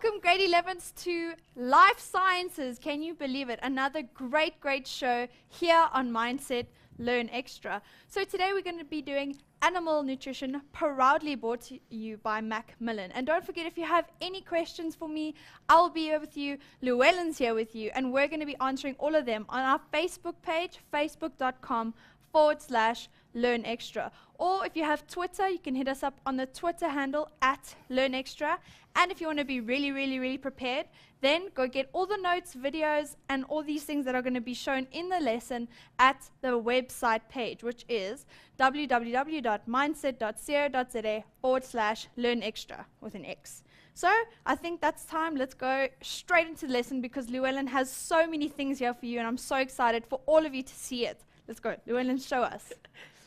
Welcome, grade 11s, to Life Sciences. Can you believe it? Another great show here on Mindset Learn Extra. So today we're going to be doing animal nutrition, proudly brought to you by Macmillan. And don't forget, if you have any questions for me, I'll be here with you. Llewellyn's here with you, and we're going to be answering all of them on our Facebook page, facebook.com/Learn Extra. Or if you have Twitter, you can hit us up on the Twitter handle @LearnExtra. And if you want to be really prepared, then go get all the notes, videos, and all these things that are going to be shown in the lesson at the website page, which is www.mindset.co.za/LearnExtra with an X. So I think that's time. Let's go straight into the lesson because Llewellyn has so many things here for you, and I'm so excited for all of you to see it. Let's go. Llewellyn, show us.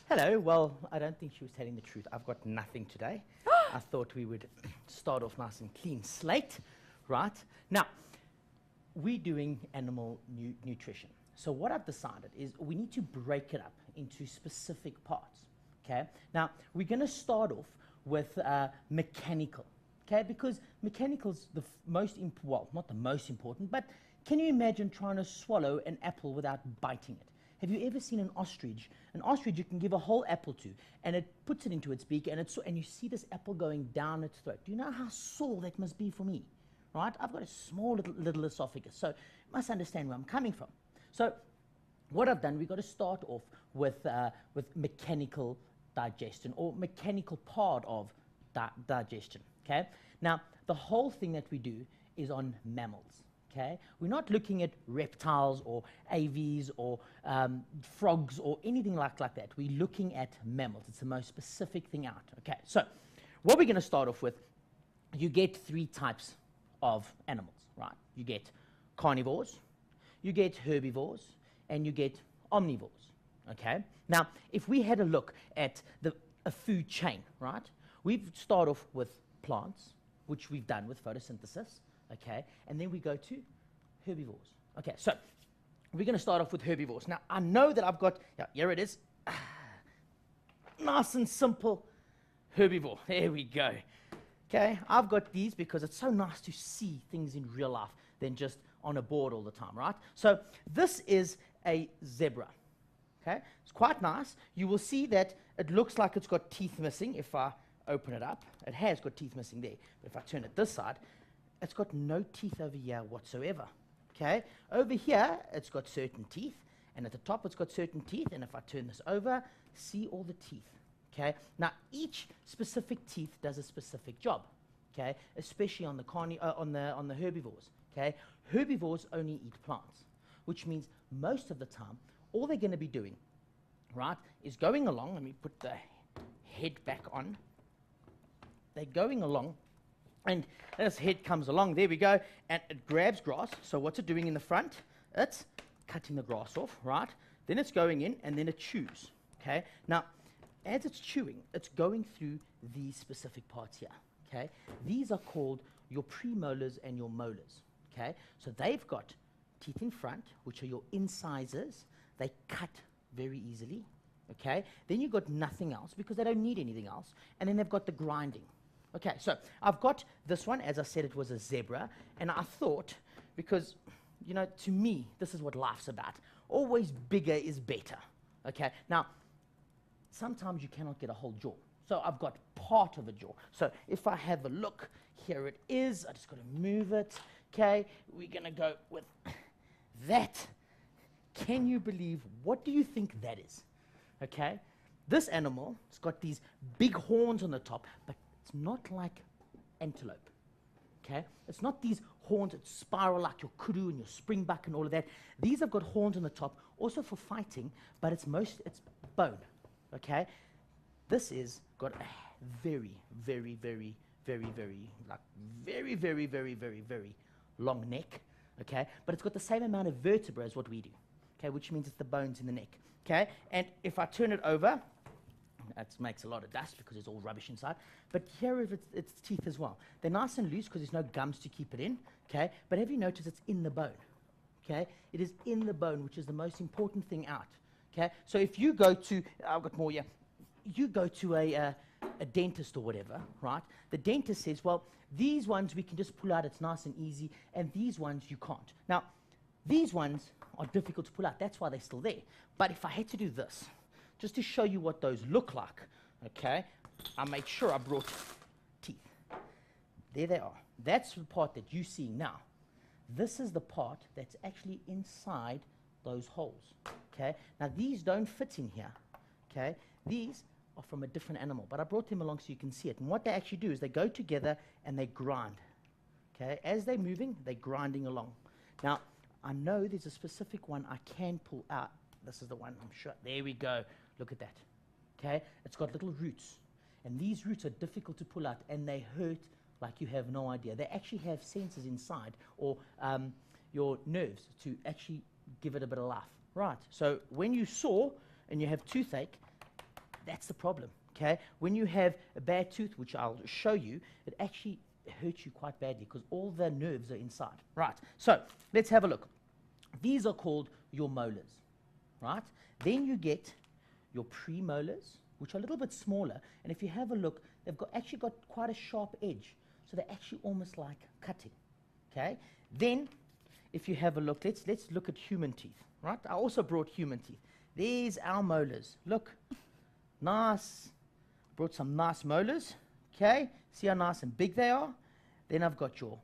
Hello. Well, I don't think she was telling the truth. I've got nothing today. I thought we would start off nice and clean slate, right? Now, we're doing animal nutrition. So what I've decided is we need to break it up into specific parts, okay? Now, we're going to start off with mechanical, okay? Because mechanical's the most, well, not the most important, but can you imagine trying to swallow an apple without biting it? Have you ever seen an ostrich? An ostrich you can give a whole apple to, and it puts it into its beak, and you see this apple going down its throat. Do you know how sore that must be for me? Right? I've got a small little esophagus, so you must understand where I'm coming from. So what I've done, we've got to start off with mechanical digestion, or mechanical part of digestion, okay? Now, the whole thing that we do is on mammals. Okay? We're not looking at reptiles or AVs or frogs or anything like that. We're looking at mammals. It's the most specific thing out. Okay, so what we're going to start off with, you get three types of animals, right? You get carnivores, you get herbivores, and you get omnivores. Okay? Now, if we had a look at a food chain, right? We'd start off with plants, which we've done with photosynthesis. Okay, and then we go to herbivores. Okay, so we're going to start off with herbivores. Now, I know that I've got, here it is, nice and simple herbivore. There we go. Okay, I've got these because it's so nice to see things in real life than just on a board all the time, right? So this is a zebra. Okay, it's quite nice. You will see that it looks like it's got teeth missing. If I open it up, it has got teeth missing there. But if I turn it this side, it's got no teeth over here whatsoever, okay? Over here, it's got certain teeth, and at the top, it's got certain teeth, and if I turn this over, see all the teeth, okay? Now, each specific teeth does a specific job, okay? Especially on the herbivores, okay? Herbivores only eat plants, which means most of the time, all they're going to be doing, right, is going along. Let me put the head back on. They're going along, and this head comes along, there we go, and it grabs grass. So what's it doing in the front? It's cutting the grass off, right? Then it's going in, and then it chews, okay? Now, as it's chewing, it's going through these specific parts here, okay? These are called your premolars and your molars, okay? So they've got teeth in front, which are your incisors. They cut very easily, okay? Then you've got nothing else, because they don't need anything else. And then they've got the grinding. Okay, so I've got this one. As I said, it was a zebra. And I thought, because, you know, to me, this is what life's about. Always bigger is better. Okay, now, sometimes you cannot get a whole jaw. So I've got part of a jaw. So if I have a look, here it is. I just got to move it. Okay, we're going to go with that. Can you believe, what do you think that is? Okay, this animal has got these big horns on the top, but it's not like antelope, okay? It's not these horns that spiral like your kudu and your springbuck and all of that. These have got horns on the top, also for fighting, but it's bone, okay? This is got a very long neck, okay? But it's got the same amount of vertebrae as what we do, okay? Which means it's the bones in the neck, okay? And if I turn it over, that makes a lot of dust because there's all rubbish inside. But here are its teeth as well. They're nice and loose because there's no gums to keep it in, okay? But have you noticed it's in the bone, okay? It is in the bone, which is the most important thing out, okay? So if you go to, I've got more here. You go to a a dentist or whatever, right? The dentist says, well, these ones we can just pull out, it's nice and easy, and these ones you can't. Now, these ones are difficult to pull out, that's why they're still there. But if I had to do this, just to show you what those look like, okay, I made sure I brought teeth. There they are. That's the part that you're seeing now. This is the part that's actually inside those holes, okay? Now, these don't fit in here, okay? These are from a different animal, but I brought them along so you can see it. And what they actually do is they go together and they grind, okay? As they're moving, they're grinding along. Now, I know there's a specific one I can pull out. This is the one, I'm sure. There we go. Look at that, okay? It's got little roots, and these roots are difficult to pull out, and they hurt like you have no idea. They actually have sensors inside, or your nerves, to actually give it a bit of life. Right, so when you saw and you have toothache, that's the problem, okay? When you have a bad tooth, which I'll show you, it actually hurts you quite badly because all the nerves are inside. Right, so let's have a look. These are called your molars, right? Then you get your premolars, which are a little bit smaller, and if you have a look, they've actually got quite a sharp edge, so they're actually almost like cutting, okay? Then, if you have a look, let's look at human teeth, right? I also brought human teeth. There's our molars. Look, nice. Brought some nice molars, okay? See how nice and big they are? Then I've got your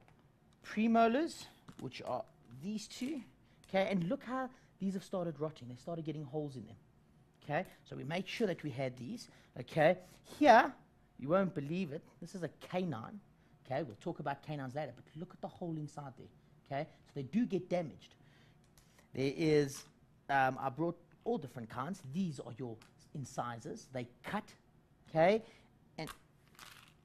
premolars, which are these two, okay? And look how these have started rotting. They started getting holes in them, okay? So we made sure that we had these, okay? Here, you won't believe it, this is a canine, okay? We'll talk about canines later, but look at the hole inside there, okay? So they do get damaged. There is, I brought all different kinds. These are your incisors. They cut, okay? And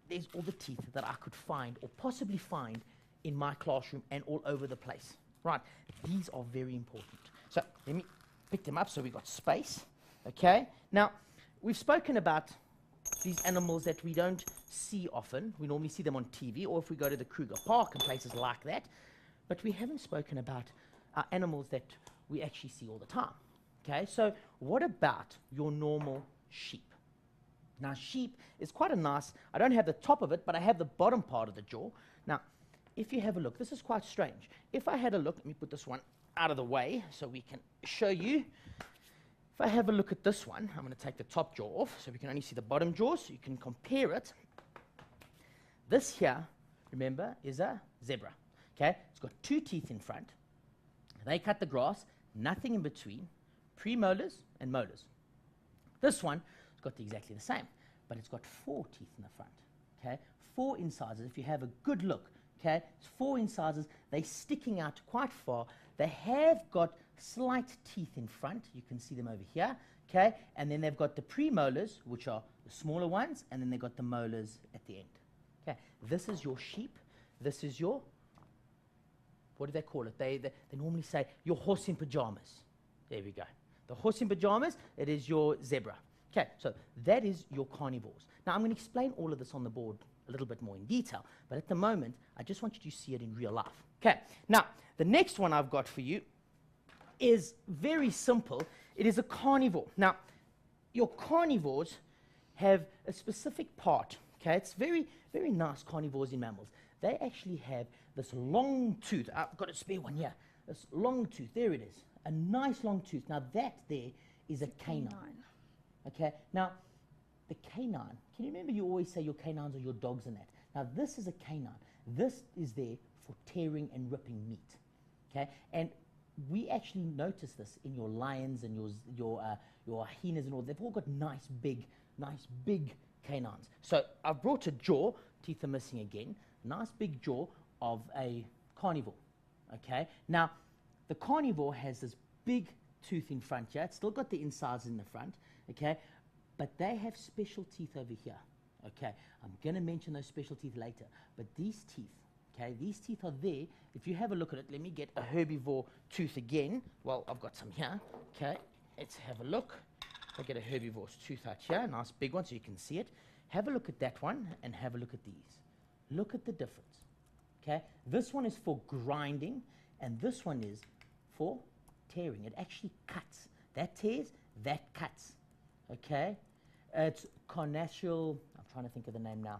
there's all the teeth that I could find or possibly find in my classroom and all over the place. Right, these are very important. So let me pick them up so we've got space, okay? Now, we've spoken about these animals that we don't see often. We normally see them on TV, or if we go to the Kruger Park and places like that. But we haven't spoken about animals that we actually see all the time, okay? So what about your normal sheep? Now, sheep is quite a nice, I don't have the top of it, but I have the bottom part of the jaw. Now, if you have a look, this is quite strange. If I had a look, let me put this one out of the way so we can show you. If I have a look at this one, I'm going to take the top jaw off so we can only see the bottom jaw so you can compare it. This here, remember, is a zebra, okay? It's got two teeth in front. They cut the grass, nothing in between, premolars and molars. This one has got exactly the same, but it's got four teeth in the front, okay? Four incisors. If you have a good look, okay, it's four incisors. They're sticking out quite far. They have got slight teeth in front. You can see them over here, okay? And then they've got the premolars, which are the smaller ones, and then they've got the molars at the end, okay? This is your sheep. This is your, what do they call it? They normally say your horse in pajamas. There we go. The horse in pajamas, it is your zebra. Okay, so that is your carnivores. Now, I'm going to explain all of this on the board a little bit more in detail, but at the moment, I just want you to see it in real life. Okay, now, the next one I've got for you is very simple. It is a carnivore. Now, your carnivores have a specific part, okay? It's very, very nice carnivores in mammals. They actually have this long tooth. I've got a spare one here. This long tooth, there it is. A nice long tooth. Now, that there is a canine. Okay, now, the canine, can you remember you always say your canines are your dogs and that? Now, this is a canine. This is there for tearing and ripping meat, okay? And we actually notice this in your lions and your hyenas and all. They've all got nice big canines. So I've brought a jaw, teeth are missing again, nice big jaw of a carnivore, okay? Now, the carnivore has this big tooth in front here. It's still got the incisors in the front, okay? But they have special teeth over here, okay? I'm going to mention those special teeth later. But these teeth, okay, these teeth are there. If you have a look at it, let me get a herbivore tooth again. Well, I've got some here, okay? Let's have a look. I'll get a herbivore's tooth out here, a nice big one so you can see it. Have a look at that one and have a look at these. Look at the difference, okay? This one is for grinding, and this one is for tearing. It actually cuts. That tears, that cuts, okay? It's carnassial. I'm trying to think of the name now.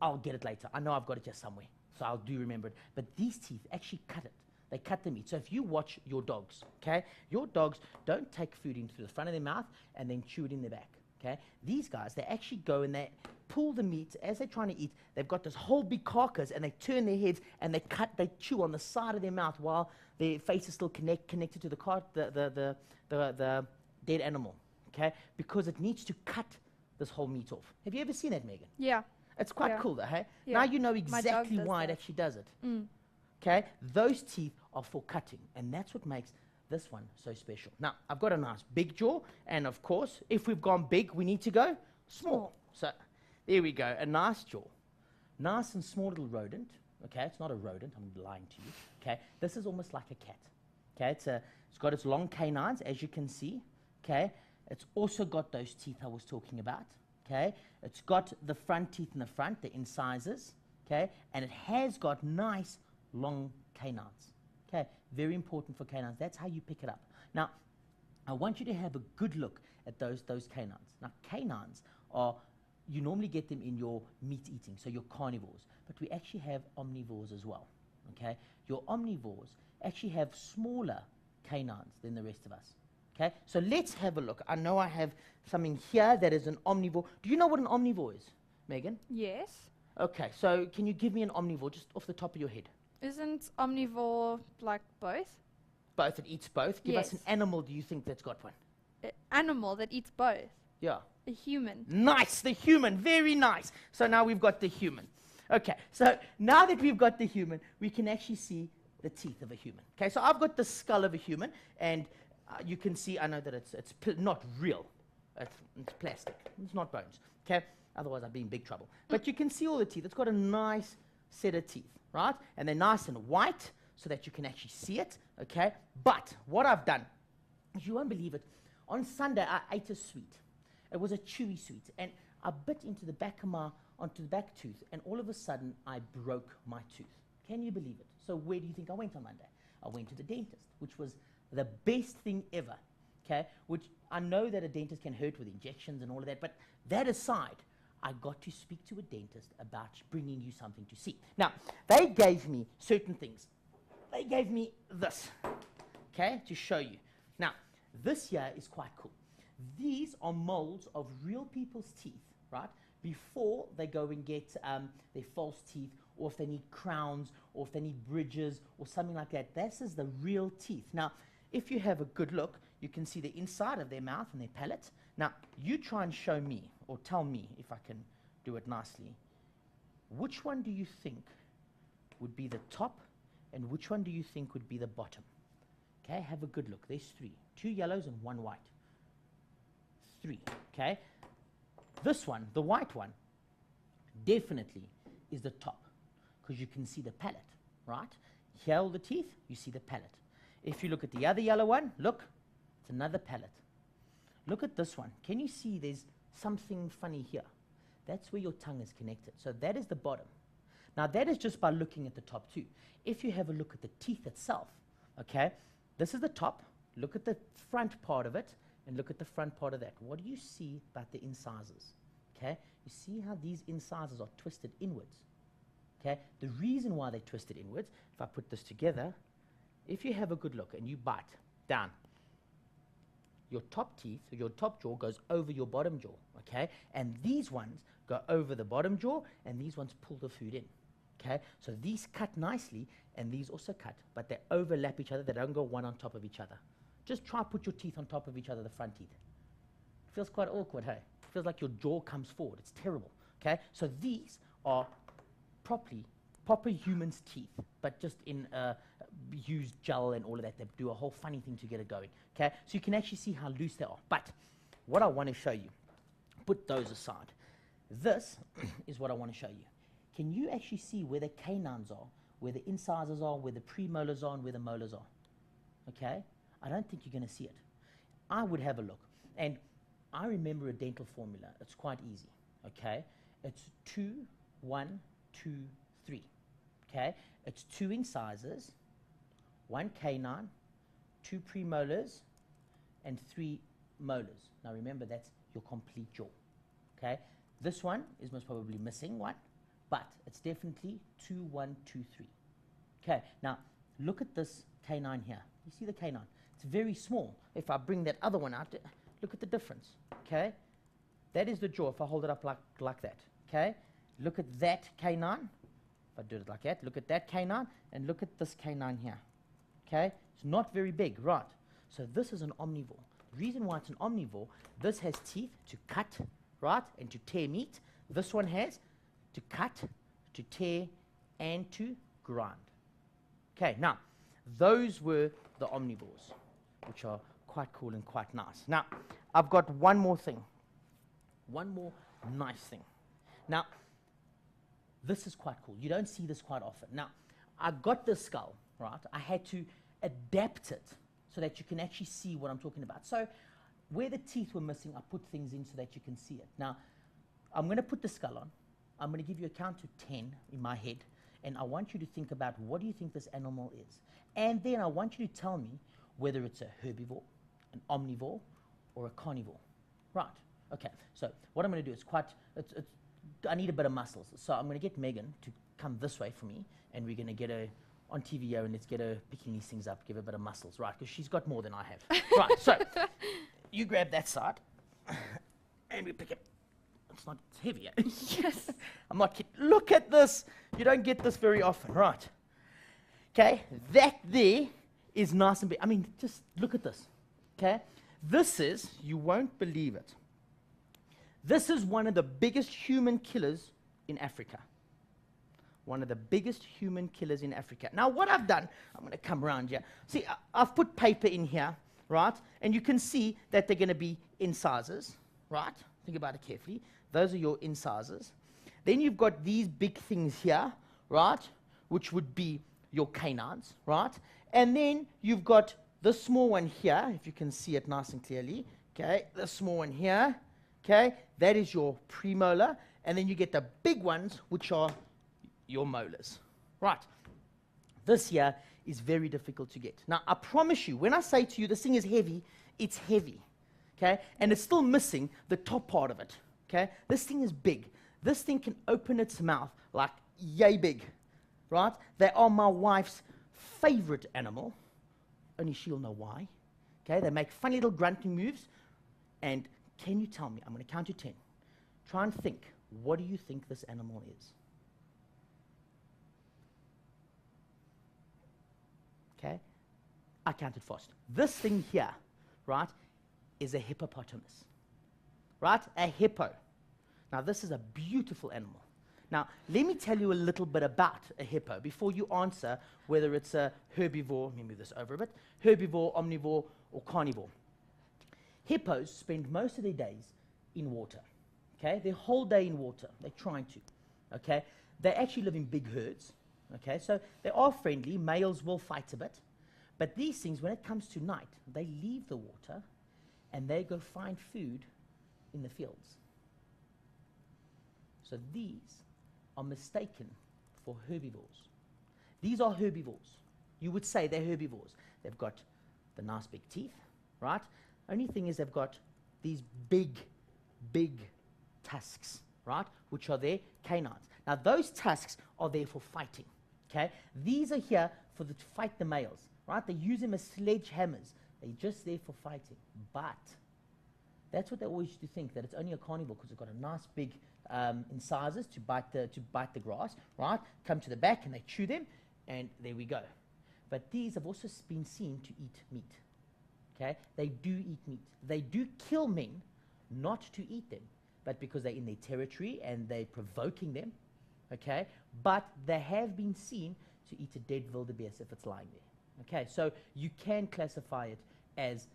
I'll get it later. I know I've got it here somewhere, so I'll do remember it. But these teeth actually cut it. They cut the meat. So if you watch your dogs, okay, your dogs don't take food into the front of their mouth and then chew it in their back, okay? These guys, they actually go and they pull the meat as they're trying to eat. They've got this whole big carcass and they turn their heads and they chew on the side of their mouth while their face is still connected to the dead animal, okay? Because it needs to cut this whole meat off. Have you ever seen that, Megan? Yeah. It's quite cool, though, hey? Yeah. Now you know My dog exactly does why it that. actually does it. Mm. Okay? Those teeth are for cutting, and that's what makes this one so special. Now, I've got a nice big jaw, and of course, if we've gone big, we need to go small. So, there we go, a nice jaw. Nice and small little rodent. Okay, it's not a rodent, I'm lying to you. Okay, this is almost like a cat. Okay, it's got its long canines, as you can see. Okay, it's also got those teeth I was talking about. Okay, it's got the front teeth in the front, the incisors. Okay, and it has got nice long canines. Okay, very important for canines. That's how you pick it up. Now, I want you to have a good look at those canines. Now, canines are, you normally get them in your meat eating, so your carnivores, but we actually have omnivores as well. Okay, your omnivores actually have smaller canines than the rest of us. Okay, so let's have a look. I know I have something here that is an omnivore. Do you know what an omnivore is, Megan? Yes. Okay, so can you give me an omnivore just off the top of your head? Isn't omnivore like both? Both, it eats both. Give us an Yes. animal, do you think that's got one? An animal that eats both. Yeah. A human. Nice, the human, very nice. So now we've got the human. Okay, so now that we've got the human, we can actually see the teeth of a human. Okay, so I've got the skull of a human, and you can see, I know that it's not real. It's plastic. It's not bones. Okay, otherwise I'd be in big trouble. But you can see all the teeth. It's got a nice set of teeth, right? And they're nice and white so that you can actually see it, okay? But what I've done, you won't believe it, on Sunday I ate a sweet. It was a chewy sweet, and I bit into the back of onto the back tooth, and all of a sudden I broke my tooth. Can you believe it? So where do you think I went on Monday? I went to the dentist, which was the best thing ever, okay? Which I know that a dentist can hurt with injections and all of that, but that aside, I got to speak to a dentist about bringing you something to see. Now, they gave me certain things. They gave me this, okay, to show you. Now, this here is quite cool. These are molds of real people's teeth, right, before they go and get their false teeth, or if they need crowns, or if they need bridges, or something like that. This is the real teeth. Now, if you have a good look, you can see the inside of their mouth and their palate. Now, you try and show me, or tell me, if I can do it nicely, which one do you think would be the top, and which one do you think would be the bottom? Okay, have a good look. There's three. 2 yellows and 1 white. 3, okay? This one, the white one, definitely is the top, because you can see the palate, right? Here all the teeth, you see the palate. If you look at the other yellow one, look, it's another palate. Look at this one. Can you see there's something funny here? That's where your tongue is connected. So that is the bottom. Now that is just by looking at the top two. If you have a look at the teeth itself, okay, this is the top. Look at the front part of it and look at the front part of that. What do you see about the incisors? Okay, you see how these incisors are twisted inwards. Okay, the reason why they're twisted inwards, if I put this together, if you have a good look and you bite down, your top teeth, your top jaw goes over your bottom jaw, okay? And these ones go over the bottom jaw, and these ones pull the food in, okay? So these cut nicely, and these also cut, but they overlap each other. They don't go one on top of each other. Just try put your teeth on top of each other, the front teeth. It feels quite awkward, hey? It feels like your jaw comes forward. It's terrible, okay? So these are proper human's teeth, but just in used gel and all of that. They do a whole funny thing to get it going, okay? So you can actually see how loose they are. But what I want to show you, put those aside. This is what I want to show you. Can you actually see where the canines are, where the incisors are, where the premolars are, and where the molars are? Okay? I don't think you're going to see it. I would have a look. And I remember a dental formula. It's quite easy, okay? It's 2, 1, 2, 3, okay? It's 2 incisors, 1 canine, 2 premolars, and 3 molars. Now remember, that's your complete jaw. Okay, this one is most probably missing one, but it's definitely 2, 1, 2, 3. Okay, now look at this canine here. You see the canine? It's very small. If I bring that other one out, look at the difference. Okay, that is the jaw. If I hold it up like that. Okay, look at that canine. If I do it like that, look at that canine, and look at this canine here. Okay, it's not very big, right? So this is an omnivore. The reason why it's an omnivore, this has teeth to cut, right, and to tear meat. This one has to cut, to tear, and to grind. Okay, now, those were the omnivores, which are quite cool and quite nice. Now, I've got one more thing. One more nice thing. Now, this is quite cool. You don't see this quite often. Now, I got this skull, right? I had to adapt it so that you can actually see what I'm talking about. So, where the teeth were missing, I put things in so that you can see it. Now, I'm going to put the skull on. I'm going to give you a count to 10 in my head, and I want you to think about what do you think this animal is. And then I want you to tell me whether it's a herbivore, an omnivore, or a carnivore. Right. Okay. So what I'm going to do is I need a bit of muscles. So I'm going to get Megan to come this way for me, and we're going to get her on TV and let's get her picking these things up, give her a bit of muscles, right? Because she's got more than I have. Right. So you grab that side, and we pick it. It's not heavy. Yes. I'm not kidding. Look at this. You don't get this very often, right? Okay, that there is nice and big. I mean, just look at this. Okay, this is, you won't believe it. This is one of the biggest human killers in Africa. One of the biggest human killers in Africa. Now, what I've done, I'm going to come around here. See, I've put paper in here, right? And you can see that they're going to be incisors, right? Think about it carefully. Those are your incisors. Then you've got these big things here, right? Which would be your canines, right? And then you've got this small one here, if you can see it nice and clearly. Okay, the small one here. Okay, that is your premolar. And then you get the big ones, which are your molars. Right. This here is very difficult to get. Now, I promise you, when I say to you this thing is heavy, it's heavy. Okay? And it's still missing the top part of it. Okay? This thing is big. This thing can open its mouth like yay big. Right? They are my wife's favorite animal. Only she'll know why. Okay? They make funny little grunting moves. And can you tell me, I'm going to count to 10. Try and think, what do you think this animal is? Okay? I counted fast. This thing here, right, is a hippopotamus. Right? A hippo. Now, this is a beautiful animal. Now, let me tell you a little bit about a hippo before you answer whether it's a herbivore, let me move this over a bit, herbivore, omnivore, or carnivore. Hippos spend most of their days in water. Okay? Their whole day in water. They're trying to. Okay? They actually live in big herds. Okay? So they are friendly. Males will fight a bit. But these things, when it comes to night, they leave the water and they go find food in the fields. So these are mistaken for herbivores. These are herbivores. You would say they're herbivores. They've got the nice big teeth, right? Only thing is they've got these big, big tusks, right? Which are their canines. Now those tusks are there for fighting, okay? These are here for to fight the males, right? They use them as sledgehammers. They're just there for fighting. But that's what they always used to think, that it's only a carnivore because it's got a nice big incisors to bite the grass, right? Come to the back and they chew them, and there we go. But these have also been seen to eat meat. Okay? They do eat meat. They do kill men, not to eat them, but because they're in their territory and they're provoking them. Okay? But they have been seen to eat a dead wildebeest if it's lying there. Okay? So you can classify it as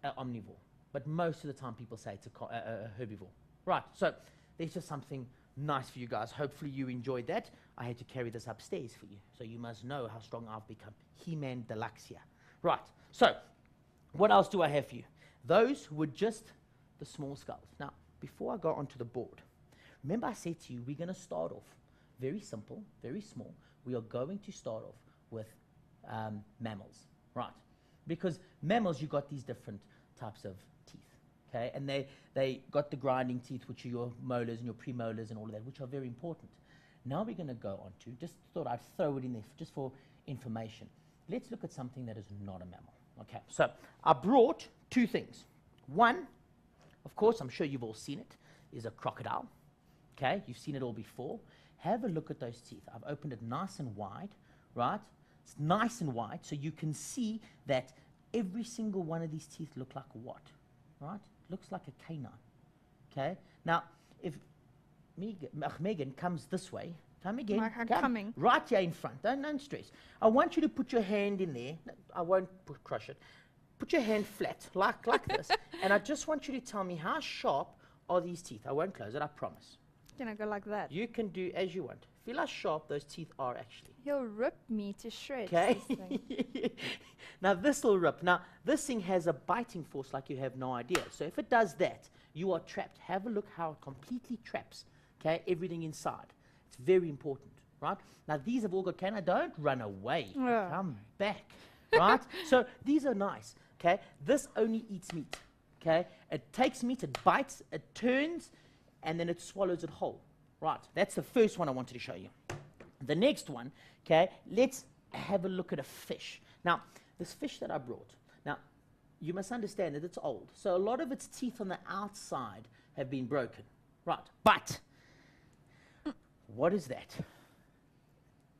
an omnivore, but most of the time people say it's a herbivore. Right, so there's just something nice for you guys. Hopefully you enjoyed that. I had to carry this upstairs for you, so you must know how strong I've become. He-Man Deluxe here. Right, so what else do I have for you? Those were just the small skulls. Now, before I go onto the board, remember I said to you, we're going to start off very simple, very small. We are going to start off with mammals, right? Because mammals, you got these different types of teeth, okay? And they got the grinding teeth, which are your molars and your premolars and all of that, which are very important. Now we're going to go on to, just thought I'd throw it in there just for information. Let's look at something that is not a mammal. Okay, so I brought two things. One, of course, I'm sure you've all seen it, is a crocodile. Okay, you've seen it all before. Have a look at those teeth. I've opened it nice and wide, right? It's nice and wide, so you can see that every single one of these teeth look like what, right? Looks like a canine. Okay, now if Megan comes this way, come again, I'm come coming. right here in front. Don't stress. I want you to put your hand in there. No, I won't crush it. Put your hand flat, like this, and I just want you to tell me how sharp are these teeth. I won't close it, I promise. Can I go like that? You can do as you want. Feel how sharp those teeth are actually. He'll rip me to shreds. Okay. This thing. Now this will rip. Now this thing has a biting force like you have no idea. So if it does that, you are trapped. Have a look how it completely traps, okay, everything inside. It's very important, right? Now these have all got canine. Don't run away. Yeah. Come back, right? So these are nice, okay? This only eats meat, okay? It takes meat, it bites, it turns, and then it swallows it whole. Right, that's the first one I wanted to show you. The next one, okay, let's have a look at a fish. Now, this fish that I brought, now, you must understand that it's old. So a lot of its teeth on the outside have been broken. Right, but what is that?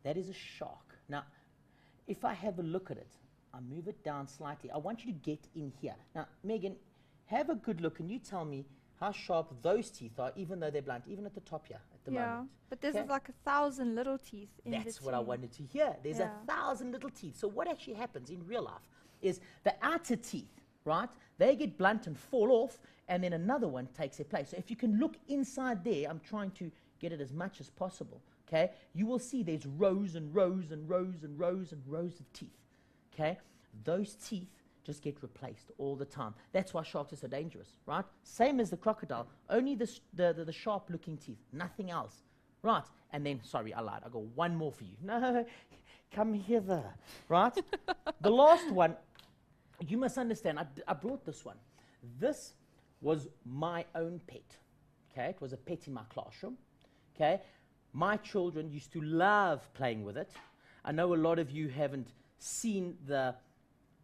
That is a shark. Now, if I have a look at it, I move it down slightly. I want you to get in here. Now, Megan, have a good look and you tell me how sharp those teeth are, even though they're blunt, even at the top here at the moment. But there's Okay? like 1,000 little teeth in That's between. what I wanted to hear. There's Yeah. 1,000 little teeth. So what actually happens in real life is the outer teeth, right, they get blunt and fall off, and then another one takes their place. So if you can look inside there, I'm trying to get it as much as possible, okay, you will see there's rows and rows and rows and rows and rows of teeth, okay? Those teeth just get replaced all the time. That's why sharks are so dangerous, right? Same as the crocodile, only the sharp-looking teeth, nothing else, right? And then, sorry, I lied. I got one more for you. No, come hither, right? The last one, you must understand, I brought this one. This was my own pet, okay? It was a pet in my classroom, okay? My children used to love playing with it. I know a lot of you haven't seen the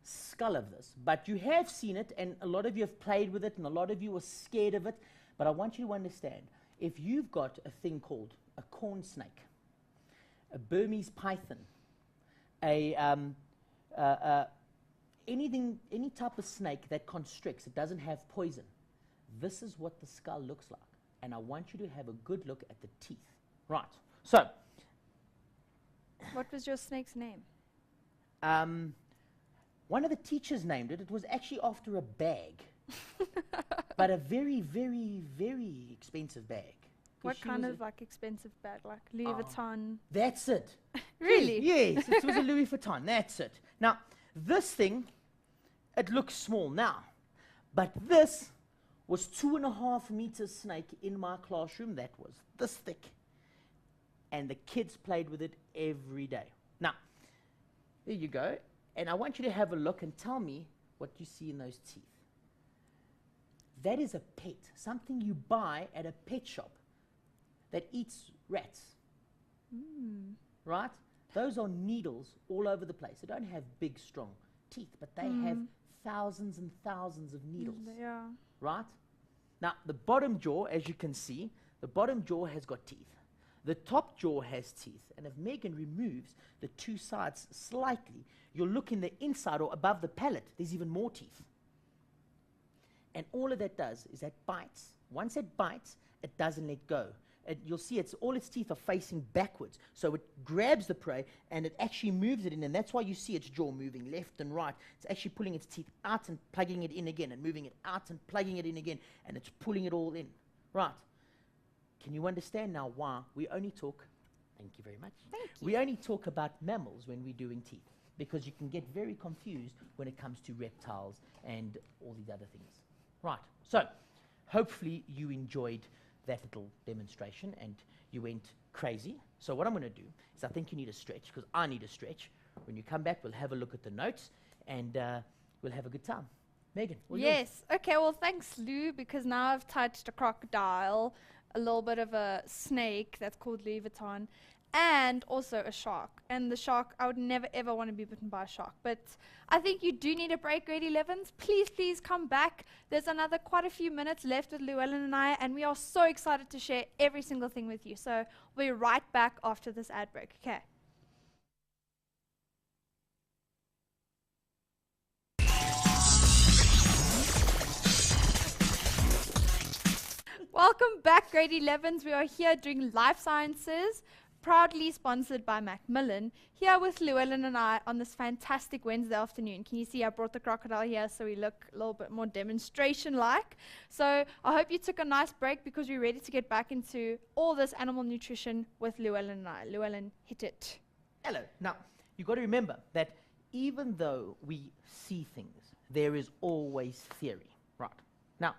skull of this, but you have seen it, and a lot of you have played with it, and a lot of you are scared of it. But I want you to understand, if you've got a thing called a corn snake, a Burmese python, any type of snake that constricts, it doesn't have poison, this is what the skull looks like. And I want you to have a good look at the teeth. Right, so What was your snake's name? one of the teachers named it. It was actually after a bag, but a very, very, very expensive bag. 'Cause What she kind was of like expensive bag? Like Louis Vuitton? That's it. Really? Yes, it was a Louis Vuitton. That's it. Now, this thing, it looks small now, but this was 2.5 meters snake in my classroom that was this thick, and the kids played with it every day. Now, there you go. And I want you to have a look and tell me what you see in those teeth. That is a pet, something you buy at a pet shop that eats rats. Right? Those are needles all over the place. They don't have big, strong teeth, but they have thousands and thousands of needles. Yeah. Right? Now, the bottom jaw, as you can see, the bottom jaw has got teeth. The top jaw has teeth, and if Megan removes the two sides slightly, you'll look in the inside or above the palate, there's even more teeth. And all of that does is that bites. Once it bites, it doesn't let go. You'll see all its teeth are facing backwards. So it grabs the prey and it actually moves it in, and that's why you see its jaw moving left and right. It's actually pulling its teeth out and plugging it in again, and moving it out and plugging it in again, and it's pulling it all in. Right. Can you understand now why we only talk, thank you very much, we only talk about mammals when we're doing teeth, because you can get very confused when it comes to reptiles and all these other things. Right, so hopefully you enjoyed that little demonstration and you went crazy. So what I'm going to do is I think you need a stretch, because I need a stretch. When you come back, we'll have a look at the notes and we'll have a good time. Megan, all yours. Yes. Okay, well, thanks, Lou, because now I've touched a crocodile, a little bit of a snake that's called Louis Vuitton, and also a shark. And the shark, I would never ever want to be bitten by a shark. But I think you do need a break, grade 11s. Please, please come back. There's another quite a few minutes left with Llewellyn and I, and we are so excited to share every single thing with you. So we'll be right back after this ad break. Okay. Welcome back, grade 11s. We are here doing life sciences, proudly sponsored by Macmillan, here with Llewellyn and I on this fantastic Wednesday afternoon. Can you see I brought the crocodile here so we look a little bit more demonstration-like? So I hope you took a nice break because we're ready to get back into all this animal nutrition with Llewellyn and I. Llewellyn, hit it. Hello. Now, you've got to remember that even though we see things, there is always theory, right? Now,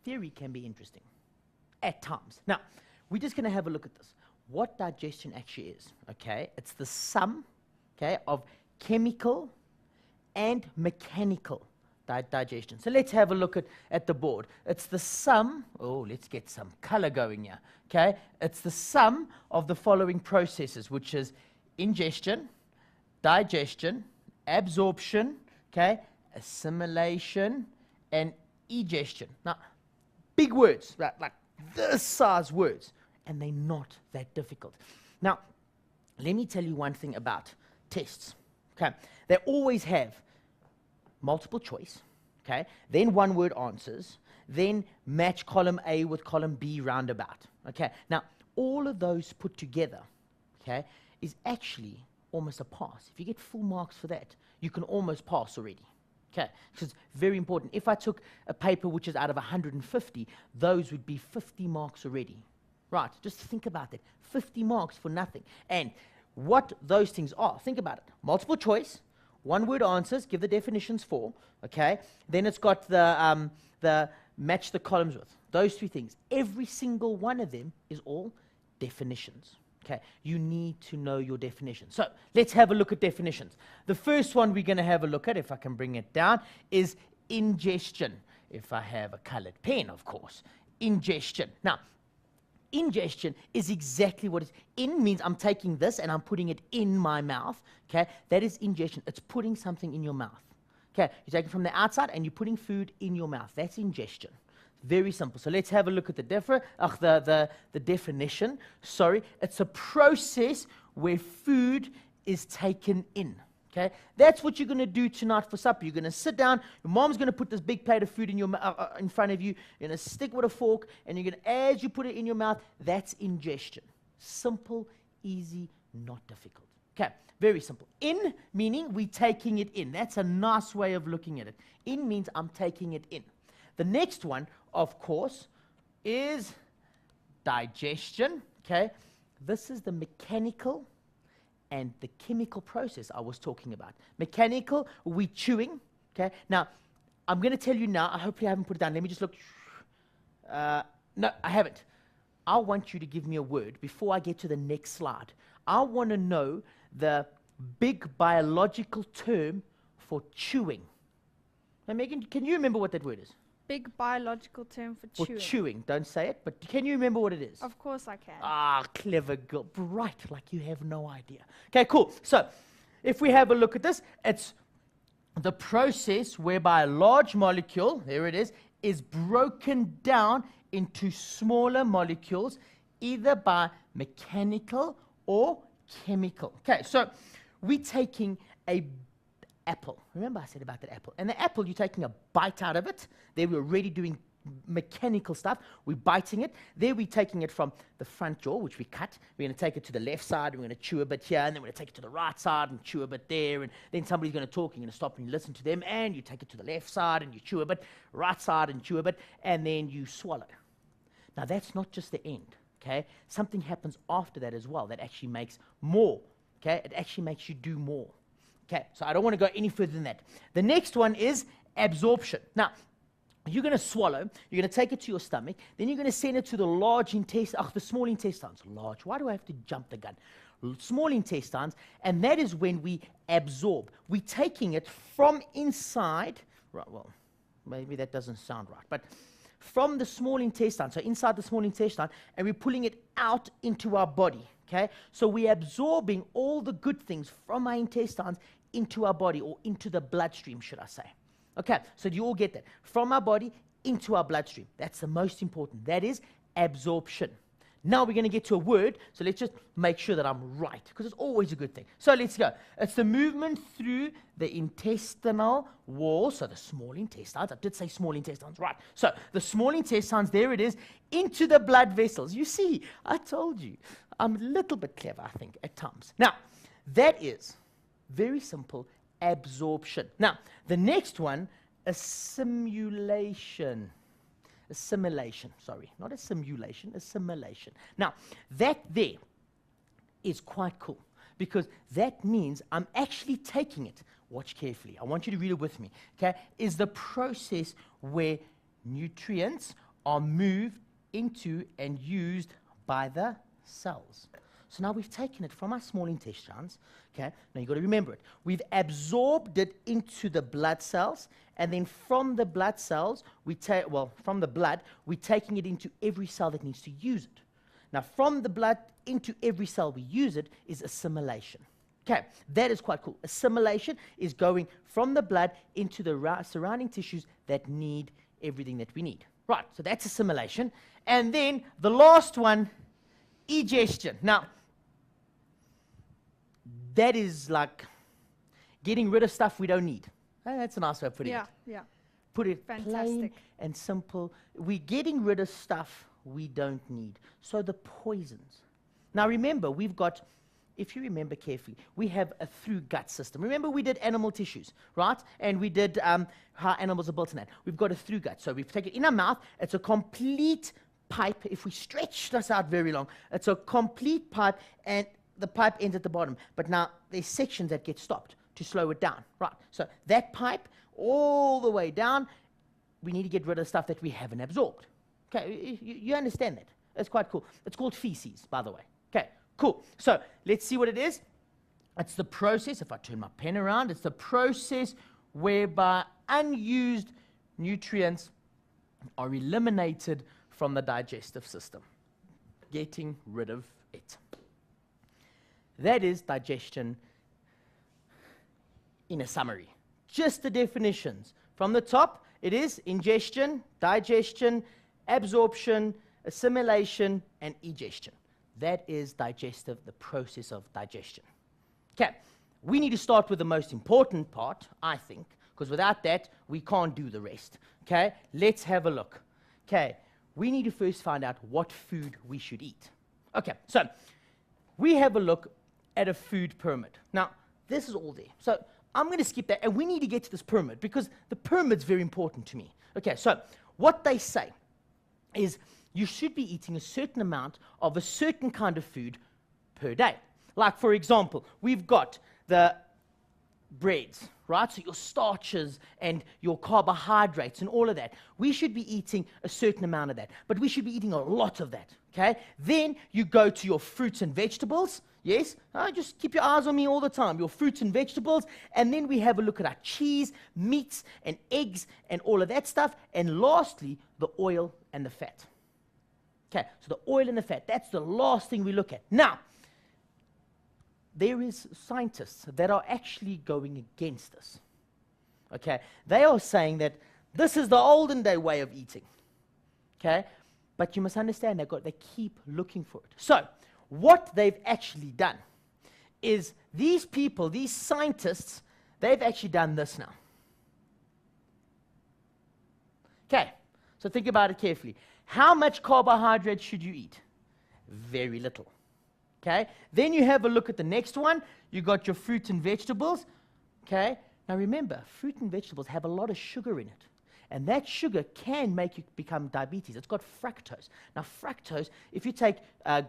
theory can be interesting at times. Now, we're just going to have a look at this. What digestion actually is, okay? It's the sum, okay, of chemical and mechanical digestion. So let's have a look at the board. It's the sum, let's get some color going here, okay? It's the sum of the following processes, which is ingestion, digestion, absorption, okay, assimilation, and egestion. Now, big words, right, like this size words, and they're not that difficult. Now, let me tell you one thing about tests, okay? They always have multiple choice, okay? Then one word answers, then match column A with column B roundabout, okay? Now, all of those put together, okay, is actually almost a pass. If you get full marks for that, you can almost pass already. Okay, so it's very important. If I took a paper which is out of 150, those would be 50 marks already. Right, just think about that. 50 marks for nothing. And what those things are, think about it. Multiple choice, one word answers, give the definitions for, okay? Then it's got the match the columns with. Those three things. Every single one of them is all definitions. Okay, you need to know your definitions. So let's have a look at definitions. The first one we're going to have a look at, if I can bring it down, is ingestion. If I have a colored pen, of course. Ingestion. Now, ingestion is exactly what it is. In means I'm taking this and I'm putting it in my mouth. Okay, that is ingestion. It's putting something in your mouth. Okay, you're taking it from the outside and you're putting food in your mouth. That's ingestion. Very simple. So let's have a look at the definition. Sorry, it's a process where food is taken in. Okay, that's what you're going to do tonight for supper. You're going to sit down. Your mom's going to put this big plate of food in in front of you. You're going to stick with a fork, and you're going to, as you put it in your mouth, that's ingestion. Simple, easy, not difficult. Okay, very simple. In meaning we're taking it in. That's a nice way of looking at it. In means I'm taking it in. The next one, of course, is digestion, okay? This is the mechanical and the chemical process I was talking about. Mechanical, we chewing, okay? Now, I'm going to tell you now, hopefully I haven't put it down. Let me just look. No, I haven't. I want you to give me a word before I get to the next slide. I want to know the big biological term for chewing. Now, Megan, can you remember what that word is? Big biological term for chewing. For chewing, don't say it, but can you remember what it is? Of course I can. Ah, clever girl. Bright, like you have no idea. Okay, cool. So, if we have a look at this, it's the process whereby a large molecule, there it is broken down into smaller molecules, either by mechanical or chemical. Okay, so we're taking a apple. Remember I said about that apple. And the apple, you're taking a bite out of it. There we're already doing mechanical stuff. We're biting it. There we're taking it from the front jaw, which we cut. We're going to take it to the left side. We're going to chew a bit here. And then we're going to take it to the right side and chew a bit there. And then somebody's going to talk. You're going to stop and you listen to them. And you take it to the left side and you chew a bit. Right side and chew a bit. And then you swallow. Now that's not just the end. Okay? Something happens after that as well that actually makes more. Okay? It actually makes you do more. Okay, so I don't want to go any further than that. The next one is absorption. Now, you're going to swallow, you're going to take it to your stomach, then you're going to send it to the large intestine, the small intestines. Large, why do I have to jump the gun? Small intestines, and that is when we absorb. We're taking it from inside right, well, maybe that doesn't sound right, but from the small intestine, so inside the small intestine, and we're pulling it out into our body, okay? So we're absorbing all the good things from our intestines into our body, or into the bloodstream, should I say. Okay, so do you all get that? From our body into our bloodstream. That's the most important. That is absorption. Now we're going to get to a word, so let's just make sure that I'm right, because it's always a good thing. So let's go. It's the movement through the intestinal wall, so the small intestines. I did say small intestines, right. So the small intestines, there it is, into the blood vessels. You see, I told you, I'm a little bit clever, I think, at times. Now, that is very simple, absorption. Now, the next one, assimilation. Assimilation, sorry, not a simulation, assimilation. Now, that there is quite cool, because that means I'm actually taking it. Watch carefully. I want you to read it with me. Okay, is the process where nutrients are moved into and used by the cells. So now we've taken it from our small intestines. Okay, now you've got to remember it. We've absorbed it into the blood cells, and then from the blood cells, from the blood, we're taking it into every cell that needs to use it. Now, from the blood into every cell we use it is assimilation. Okay, that is quite cool. Assimilation is going from the blood into the surrounding tissues that need everything that we need. Right, so that's assimilation. And then the last one, digestion. Now, that is like getting rid of stuff we don't need. That's a nice way of putting it. Yeah. Put it Fantastic. plain and simple. We're getting rid of stuff we don't need. So the poisons. Now remember, we've got, if you remember carefully, we have a through gut system. Remember we did animal tissues, right? And we did how animals are built in that. We've got a through gut. So we've taken it in our mouth. It's a complete pipe. If we stretch this out very long, it's a complete pipe, and the pipe ends at the bottom. But now there's sections that get stopped to slow it down, right? So that pipe all the way down, we need to get rid of the stuff that we haven't absorbed. Okay, you understand that? That's quite cool. It's called feces, by the way. Okay, cool. So let's see what it is. It's the process, if I turn my pen around, it's the process whereby unused nutrients are eliminated from the digestive system. Getting rid of it. That is digestion in a summary. Just the definitions. From the top, it is ingestion, digestion, absorption, assimilation, and egestion. That is digestive, the process of digestion. Okay, we need to start with the most important part, I think, because without that, we can't do the rest. Okay, let's have a look. Okay, we need to first find out what food we should eat. Okay, so we have a look at a food pyramid. Now, this is all there. So I'm going to skip that, and we need to get to this pyramid because the pyramid's very important to me. Okay, so what they say is you should be eating a certain amount of a certain kind of food per day. Like, for example, we've got the breads, right? So your starches and your carbohydrates and all of that. We should be eating a certain amount of that, but we should be eating a lot of that, okay? Then you go to your fruits and vegetables. Yes, just keep your eyes on me all the time. Your fruits and vegetables, and then we have a look at our cheese, meats, and eggs, and all of that stuff. And lastly, the oil and the fat. Okay, so the oil and the fat, that's the last thing we look at. Now, there is scientists that are actually going against this. Okay, they are saying that this is the olden day way of eating. Okay, but you must understand they keep looking for it. So what they've actually done is these people, these scientists, they've actually done this now. Okay, so think about it carefully. How much carbohydrate should you eat? Very little. Okay, then you have a look at the next one. You got your fruit and vegetables. Okay, now remember, fruit and vegetables have a lot of sugar in it. And that sugar can make you become diabetes. It's got fructose. Now, fructose, if you take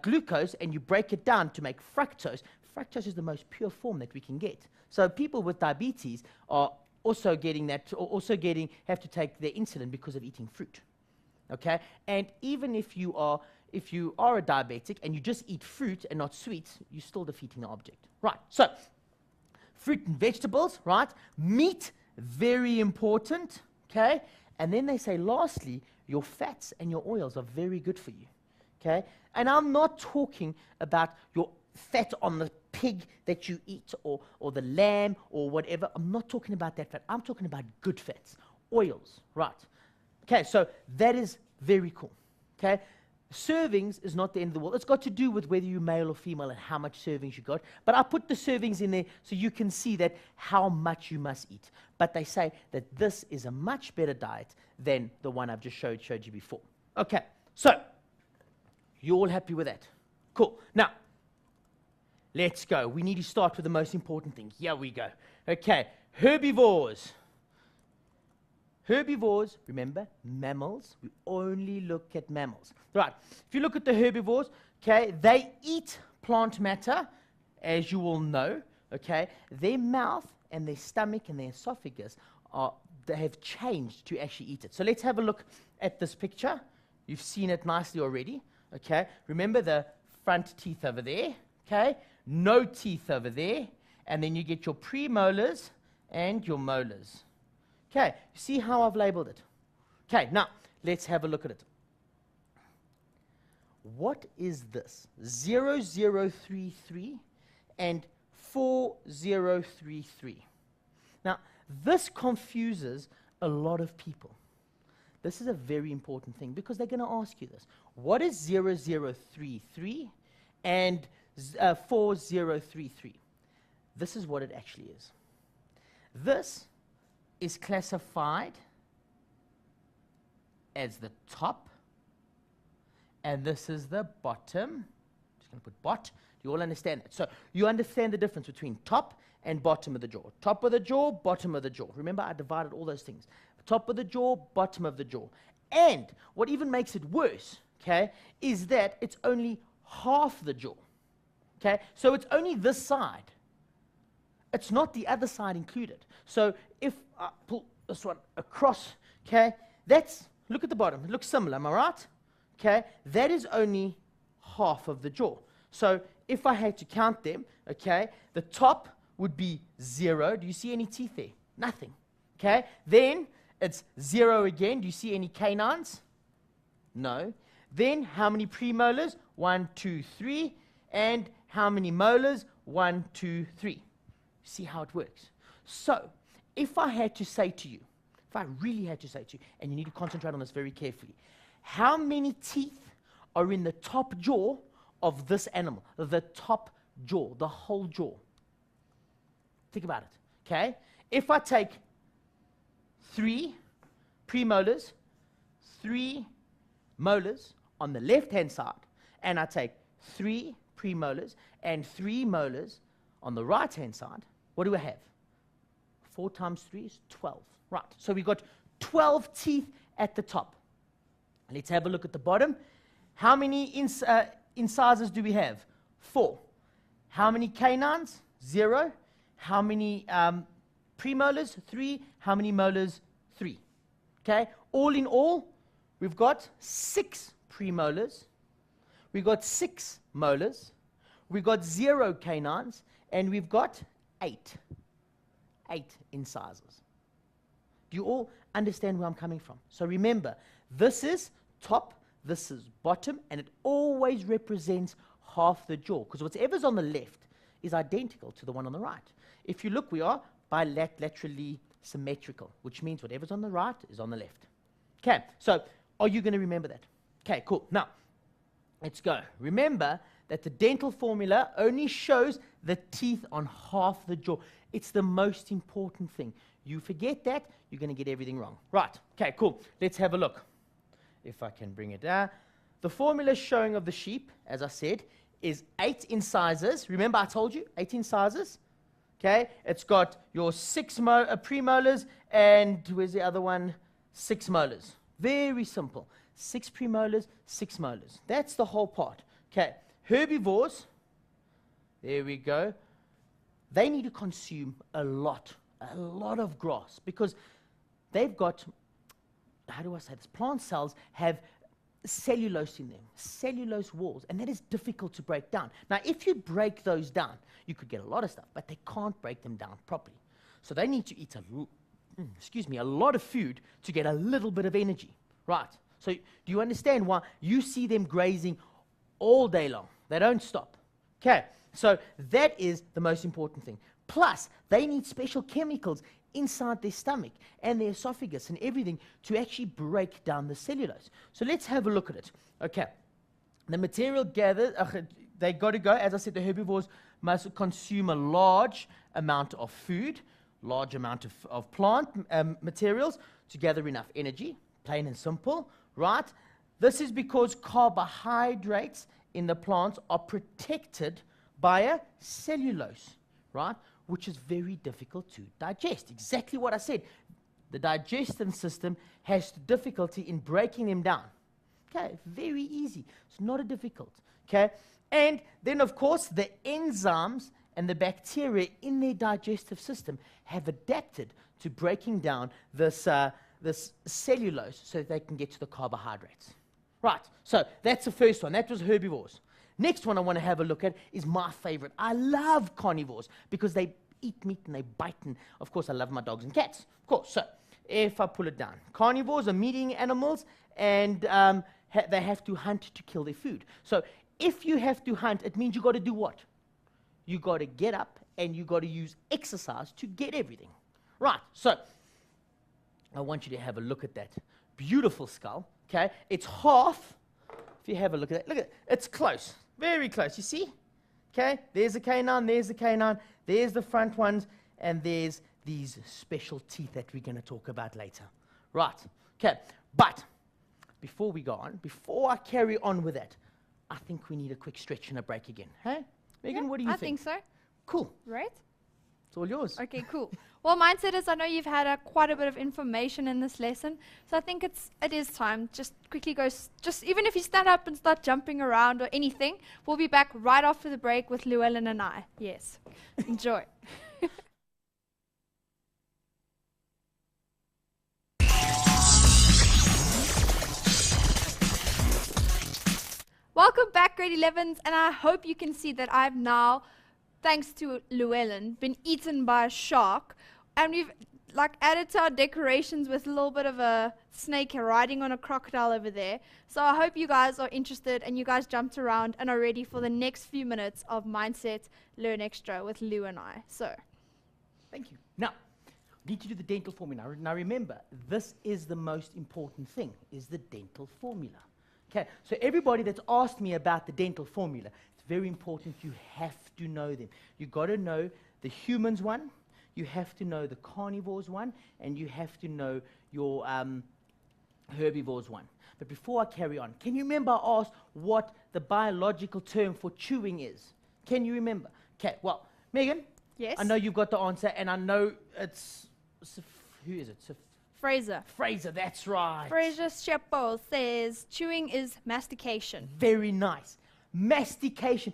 glucose and you break it down to make fructose, fructose is the most pure form that we can get. So people with diabetes are also getting that, or also have to take their insulin because of eating fruit. Okay? And even if you are a diabetic and you just eat fruit and not sweets, you're still defeating the object. Right. So, fruit and vegetables, right? Meat, very important, okay? And then they say, lastly, your fats and your oils are very good for you, okay? And I'm not talking about your fat on the pig that you eat or the lamb or whatever. I'm not talking about that fat. I'm talking about good fats, oils, right? Okay, so that is very cool, okay? Servings is not the end of the world. It's got to do with whether you're male or female and how much servings you got. But I put the servings in there so you can see that how much you must eat. But they say that this is a much better diet than the one I've just showed you before. Okay, so you all happy with that? Cool. Now, let's go. We need to start with the most important thing. Here we go. Okay, herbivores. Herbivores, remember, mammals. We only look at mammals. Right, if you look at the herbivores, okay, they eat plant matter, as you all know, okay. Their mouth and their stomach and their esophagus they have changed to actually eat it. So let's have a look at this picture. You've seen it nicely already, okay. Remember the front teeth over there, okay. No teeth over there, and then you get your premolars and your molars. Okay, you see how I've labeled it? Okay, now let's have a look at it. What is this? 0033 and 4033. Now, this confuses a lot of people. This is a very important thing because they're going to ask you this. What is 0033 and 4033? This is what it actually is. This is classified as the top, and this is the bottom. I'm just going to put bot. Do you all understand that? So you understand the difference between top and bottom of the jaw. Top of the jaw, bottom of the jaw. Remember, I divided all those things. Top of the jaw, bottom of the jaw. And what even makes it worse, okay, is that it's only half the jaw. Okay, so it's only this side. It's not the other side included. So if I pull this one across, okay, look at the bottom. It looks similar, am I right? Okay, that is only half of the jaw. So if I had to count them, okay, the top would be 0. Do you see any teeth there? Nothing. Okay, then it's 0 again. Do you see any canines? No. Then how many premolars? 1, 2, 3. And how many molars? 1, 2, 3. See how it works? So, if I had to say to you, if I really had to say to you, and you need to concentrate on this very carefully, how many teeth are in the top jaw of this animal? The top jaw, the whole jaw. Think about it, okay? If I take 3 premolars, 3 molars on the left-hand side, and I take 3 premolars and 3 molars on the right-hand side, what do I have? 4 times 3 is 12. Right, so we've got 12 teeth at the top. Let's have a look at the bottom. How many incisors do we have? 4. How many canines? 0. How many premolars? 3. How many molars? 3. Okay, all in all, we've got 6 premolars. We've got 6 molars. We've got 0 canines. And we've got 8 incisors. Do you all understand where I'm coming from? So remember, this is top, this is bottom, and it always represents half the jaw, because whatever's on the left is identical to the one on the right. If you look, we are bilaterally symmetrical, which means whatever's on the right is on the left. Okay, so are you going to remember that? Okay, cool. Now, let's go. Remember that the dental formula only shows the teeth on half the jaw. It's the most important thing. You forget that, you're going to get everything wrong. Right, okay, cool. Let's have a look. If I can bring it down. The formula showing of the sheep, as I said, is 8 incisors. Remember I told you, 8 incisors. Okay, it's got your 6 premolars and, where's the other one? 6 molars. Very simple. 6 premolars, 6 molars. That's the whole part. Okay, herbivores, there we go. They need to consume a lot of grass because they've got, how do I say this? Plant cells have cellulose in them, cellulose walls, and that is difficult to break down. Now, if you break those down, you could get a lot of stuff, but they can't break them down properly. So they need to eat excuse me, a lot of food to get a little bit of energy, right? So do you understand why you see them grazing all day long? They don't stop. Okay, so that is the most important thing. Plus, they need special chemicals inside their stomach and their esophagus and everything to actually break down the cellulose. So let's have a look at it. Okay, the material gathered, they got to go, as I said, the herbivores must consume a large amount of food, large amount of plant materials to gather enough energy, plain and simple, right? This is because carbohydrates in the plants are protected by a cellulose, right? Which is very difficult to digest. Exactly what I said. The digestion system has difficulty in breaking them down. Okay, very easy. It's not a difficult. Okay, and then of course the enzymes and the bacteria in their digestive system have adapted to breaking down this cellulose so that they can get to the carbohydrates. Right, so that's the first one. That was herbivores. Next one I want to have a look at is my favorite. I love carnivores because they eat meat and they bite, and of course I love my dogs and cats. Of course, so if I pull it down, carnivores are meat-eating animals, and they have to hunt to kill their food. So if you have to hunt, it means you got to do what? You got to get up and you got to use exercise to get everything. Right, so I want you to have a look at that beautiful skull. Okay, it's half. If you have a look at it, look at it. It's close, very close. You see? Okay, there's the canine, there's the canine, there's the front ones, and there's these special teeth that we're going to talk about later. Right, okay, but before we go on, before I carry on with that, I think we need a quick stretch and a break again. Hey, Megan, Yeah, what do you I think? think so. Cool, Right? it's all yours. Okay, cool. Well, mindsetters, I know you've had quite a bit of information in this lesson, so I think it is time. Just quickly go, just even if you stand up and start jumping around or anything, we'll be back right after the break with Llewellyn and I. Yes, enjoy. Welcome back, grade 11s, and I hope you can see that I've now, thanks to Llewellyn, been eaten by a shark, and we've added to our decorations with a little bit of a snake riding on a crocodile over there. So I hope you guys are interested and you guys jumped around and are ready for the next few minutes of Mindset Learn Extra with Lou and I. So, Thank you. Now, need to do the dental formula. Now remember, this is the most important thing, is the dental formula. Okay, so everybody that's asked me about the dental formula, it's very important you have to know them. You got to know the humans one, you have to know the carnivores one, and you have to know your herbivores one. But before I carry on, can you remember I asked what the biological term for chewing is? Can you remember? Okay, well, Megan, yes? I know you've got the answer, and I know it's, who is it? Fraser. Fraser, that's right. Fraser Shepard says chewing is mastication. Very nice. Mastication.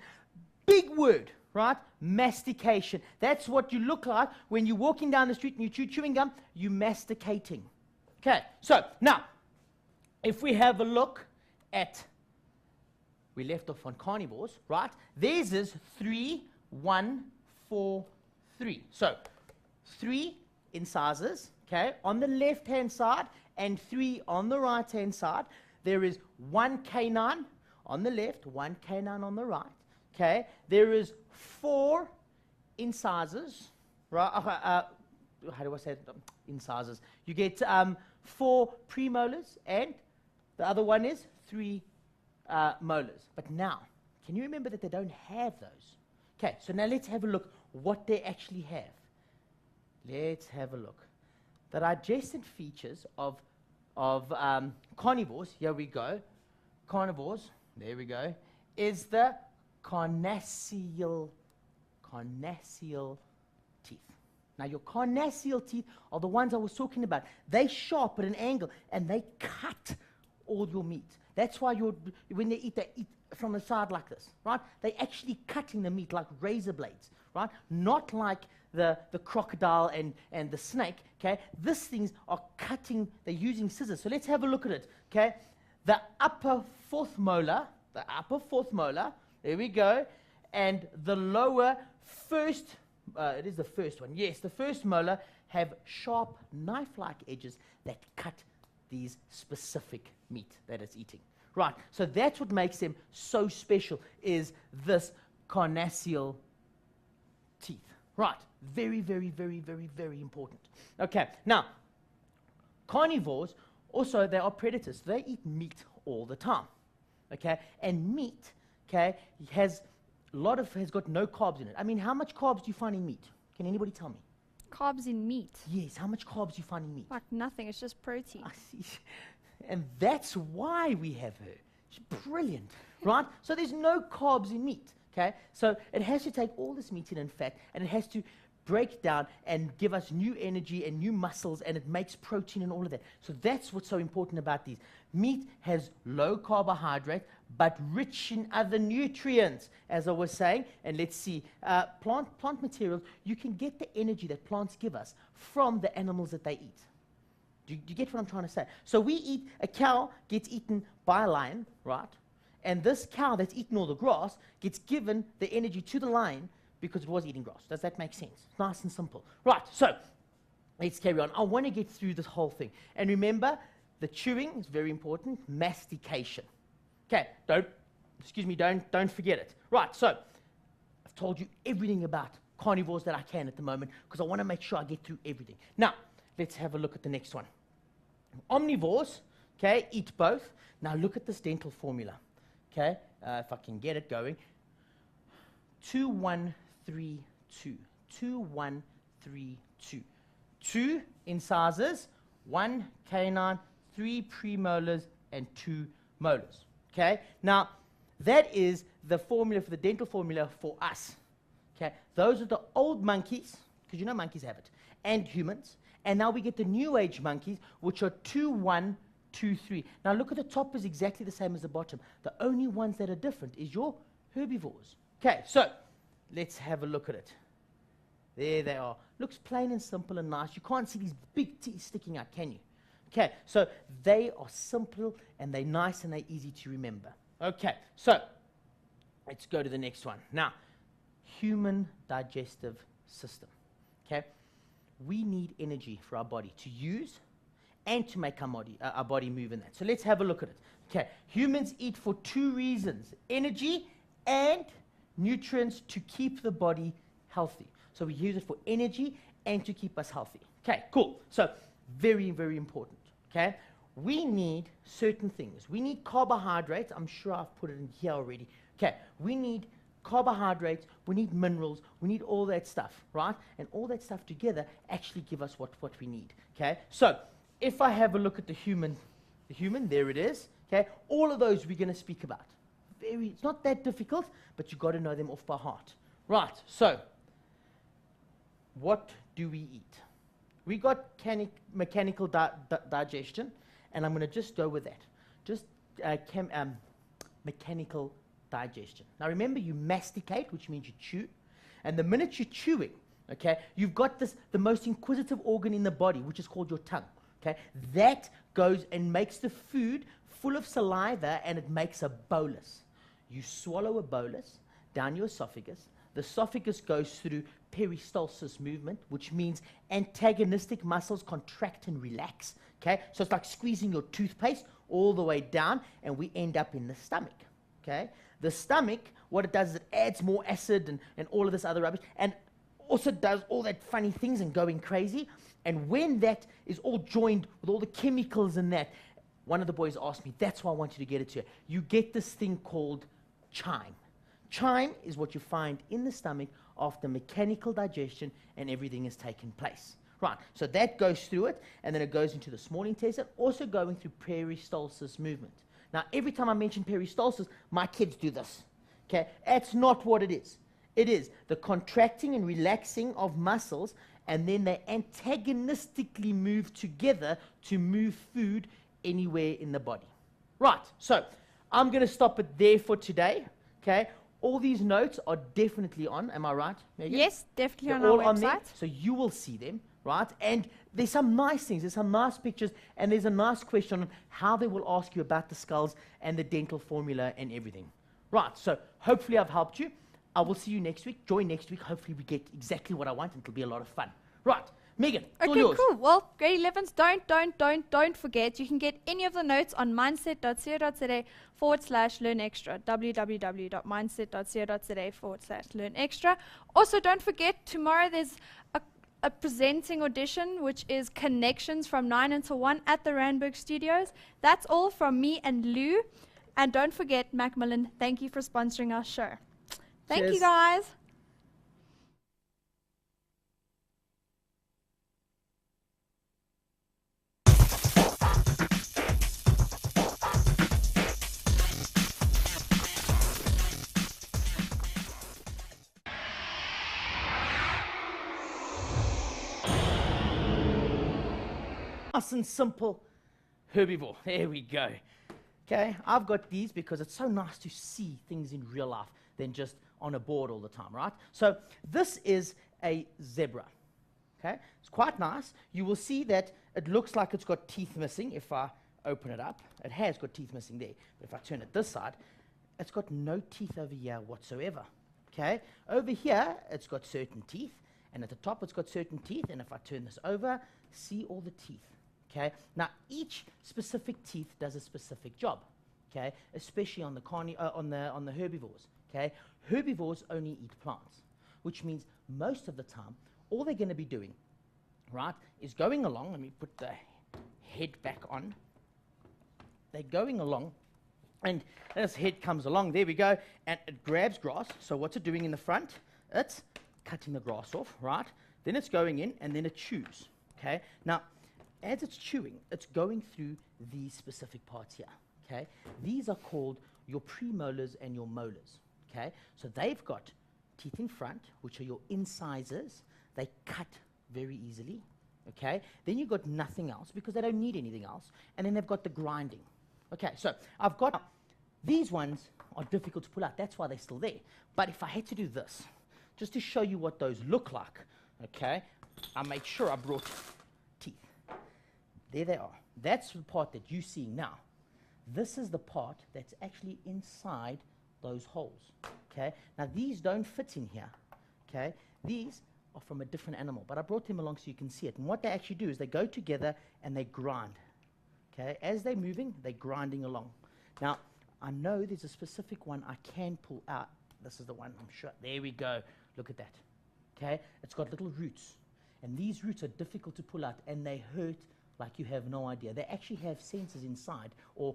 Big word, right? Mastication. That's what you look like when you're walking down the street and you chew chewing gum, you're masticating. Okay, so now, if we have a look at, we left off on carnivores, right? Theirs is 3, 1, 4, 3. So, 3 incisors, okay, on the left-hand side and 3 on the right-hand side. There is 1 canine on the left, 1 canine on the right, okay. There is 4 incisors, right? How do I say it? Incisors. You get 4 premolars, and the other one is 3 molars. But now, can you remember that they don't have those? Okay, so now let's have a look what they actually have. Let's have a look. The digestive features of carnivores, here we go, carnivores, there we go, is the carnassial teeth. Now your carnassial teeth are the ones I was talking about. They sharp at an angle and they cut all your meat. That's why when they eat from the side like this, right? They're actually cutting the meat like razor blades, right? Not like the crocodile and the snake, okay? These things are cutting, they're using scissors. So let's have a look at it, okay? The upper fourth molar, there we go, and the lower first it is the first one. Yes, the first molar have sharp knife-like edges that cut these specific meat that it's eating. Right, so that's what makes them so special, is this carnassial teeth. Right, very, very, very, very, very important. Okay, now, carnivores, also, they are predators. They eat meat all the time. Okay, and meat, okay, has got no carbs in it. I mean, how much carbs do you find in meat? Can anybody tell me? Carbs in meat? Yes, how much carbs do you find in meat? Like nothing, it's just protein. I see. And that's why we have her. She's brilliant, right? So there's no carbs in meat, okay? So it has to take all this meat in and fat, and it has to break down and give us new energy and new muscles, and it makes protein and all of that. So that's what's so important about these. Meat has low carbohydrate, but rich in other nutrients, as I was saying. And let's see, plant materials, you can get the energy that plants give us from the animals that they eat. Do you get what I'm trying to say? So a cow gets eaten by a lion, right? And this cow that's eaten all the grass gets given the energy to the lion because it was eating grass. Does that make sense? It's nice and simple. Right, so let's carry on. I want to get through this whole thing. And remember, the chewing is very important. Mastication. Okay, don't forget it. Right, so I've told you everything about carnivores that I can at the moment because I want to make sure I get through everything. Now, let's have a look at the next one. Omnivores, okay, eat both. Now look at this dental formula, okay, if I can get it going. 2, 1, 3, 2. 2, 1, 3, 2. 2 incisors, 1 canine, 3 premolars, and 2 molars. Okay? Now, that is the formula for the dental formula for us. Okay? Those are the old monkeys, because you know monkeys have it, and humans. And now we get the new age monkeys, which are 2, 1, 2, 3. Now look at the top is exactly the same as the bottom. The only ones that are different is your herbivores. Okay, so let's have a look at it. There they are. Looks plain and simple and nice. You can't see these big teeth sticking out, can you? Okay, so they are simple and they're nice and they're easy to remember. Okay, so let's go to the next one. Now, human digestive system. Okay, we need energy for our body to use and to make our body move in that. So let's have a look at it. Okay, humans eat for 2 reasons: energy and nutrients to keep the body healthy. So we use it for energy and to keep us healthy. Okay, cool. So very, very important. Okay, we need certain things. We need carbohydrates. I'm sure I've put it in here already. Okay, we need carbohydrates, we need minerals, we need all that stuff, right? And all that stuff together actually give us what we need. Okay, so if I have a look at the human, there it is. Okay, all of those we're going to speak about. It's not that difficult, but you've got to know them off by heart. Right, so what do we eat? We got mechanical digestion, and I'm going to just go with that. Just mechanical digestion. Now remember, you masticate, which means you chew, and the minute you're chewing, okay, you've got the most inquisitive organ in the body, which is called your tongue. Okay, that goes and makes the food full of saliva, and it makes a bolus. You swallow a bolus down your esophagus. The esophagus goes through peristalsis movement, which means antagonistic muscles contract and relax. Okay, so it's like squeezing your toothpaste all the way down, and we end up in the stomach. Okay, the stomach, what it does is it adds more acid and all of this other rubbish, and also does all that funny things and going crazy. And when that is all joined with all the chemicals in that, one of the boys asked me, that's why I want you to get it to you. You get this thing called chyme. Chyme is what you find in the stomach after mechanical digestion and everything has taken place. Right, so that goes through it, and then it goes into the small intestine, also going through peristalsis movement. Now, every time I mention peristalsis, my kids do this. Okay, that's not what it is. It is the contracting and relaxing of muscles, and then they antagonistically move together to move food anywhere in the body. Right, so I'm going to stop it there for today. Okay, all these notes are definitely on. Am I right, Megan? Yes, definitely. They're on our all website. on there, so you will see them, right? And there's some nice things, there's some nice pictures, and there's a nice question on how they will ask you about the skulls and the dental formula and everything. Right, so hopefully I've helped you. I will see you next week. Join next week. Hopefully we get exactly what I want and it'll be a lot of fun. Right, Megan, it's all Okay, yours. cool. Well, grade 11s, don't forget. You can get any of the notes on mindset.co.za/learn extra. www.mindset.co.za/learn extra. Also, don't forget, tomorrow there's a presenting audition, which is Connections from 9 until 1 at the Randburg Studios. That's all from me and Lou. And don't forget, Macmillan, thank you for sponsoring our show. Thank you, Cheers. guys. Nice and simple herbivore. There we go. Okay, I've got these because it's so nice to see things in real life than just on a board all the time, right? So this is a zebra. Okay, it's quite nice. You will see that it looks like it's got teeth missing. If I open it up, it has got teeth missing there. But if I turn it this side, it's got no teeth over here whatsoever. Okay, over here it's got certain teeth, and at the top it's got certain teeth. And if I turn this over, see all the teeth. Okay, now each specific teeth does a specific job. Okay, especially on the on the herbivores. Okay, herbivores only eat plants, which means most of the time all they're going to be doing, right, is going along. Let me put the head back on. They're going along, and this head comes along. There we go, and it grabs grass. So what's it doing in the front? It's cutting the grass off, right? Then it's going in, and then it chews. Okay, now as it's chewing, it's going through these specific parts here. Okay, these are called your premolars and your molars. Okay, so they've got teeth in front, which are your incisors. They cut very easily. Okay, then you've got nothing else because they don't need anything else, and then they've got the grinding. Okay, so I've got these ones are difficult to pull out. That's why they're still there. But if I had to do this, just to show you what those look like, okay, I made sure I brought teeth. There they are. That's the part that you're seeing now. This is the part that's actually inside those holes. Okay, now these don't fit in here. Okay, these are from a different animal, but I brought them along so you can see it. And what they actually do is they go together and they grind. Okay, as they're moving, they're grinding along. Now, I know there's a specific one I can pull out. This is the one, I'm sure. There we go. Look at that. Okay, it's got little roots. And these roots are difficult to pull out, and they hurt like you have no idea. They actually have sensors inside, or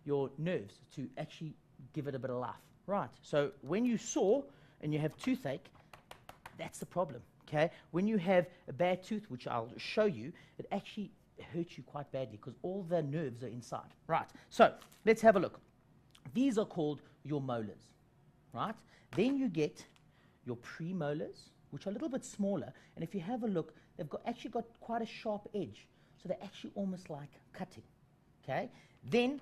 your nerves, to actually give it a bit of life. Right, so when you saw and you have toothache, that's the problem. Okay, when you have a bad tooth, which I'll show you, it actually hurts you quite badly because all the nerves are inside. Right, so let's have a look. These are called your molars. Right, then you get your premolars, which are a little bit smaller, and if you have a look, they've actually got quite a sharp edge, so they're actually almost like cutting. Okay, then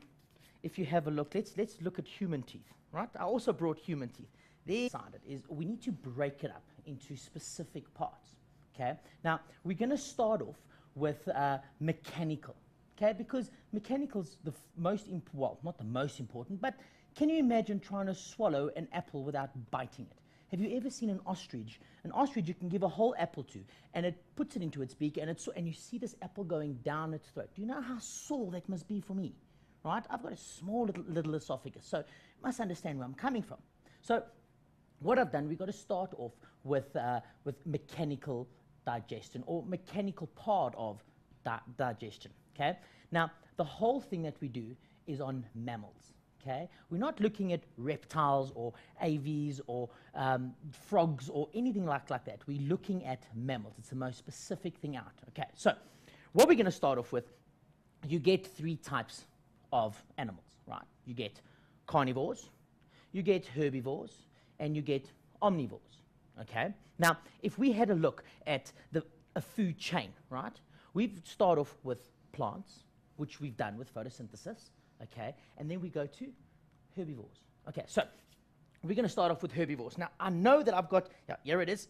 if you have a look, let's look at human teeth. Right, I also brought human teeth. There decided is we need to break it up into specific parts. Okay, now we're going to start off with mechanical. Okay, because mechanical's the most well, not the most important, but can you imagine trying to swallow an apple without biting it? Have you ever seen an ostrich? An ostrich you can give a whole apple to, and it puts it into its beak, and and you see this apple going down its throat. Do you know how sore that must be for me? Right? I've got a small little esophagus, so you must understand where I'm coming from. So what I've done, we've got to start off with mechanical digestion, or mechanical part of digestion. Okay? Now, the whole thing that we do is on mammals. Okay? We're not looking at reptiles or AVs or frogs or anything like that. We're looking at mammals. It's the most specific thing out. Okay, so what we're going to start off with, you get 3 types of animals, right? You get carnivores, you get herbivores, and you get omnivores. Okay? Now, if we had a look at a food chain, right? We'd start off with plants, which we've done with photosynthesis. Okay, and then we go to herbivores. Okay, so we're going to start off with herbivores. Now, I know that I've got, yeah, here it is.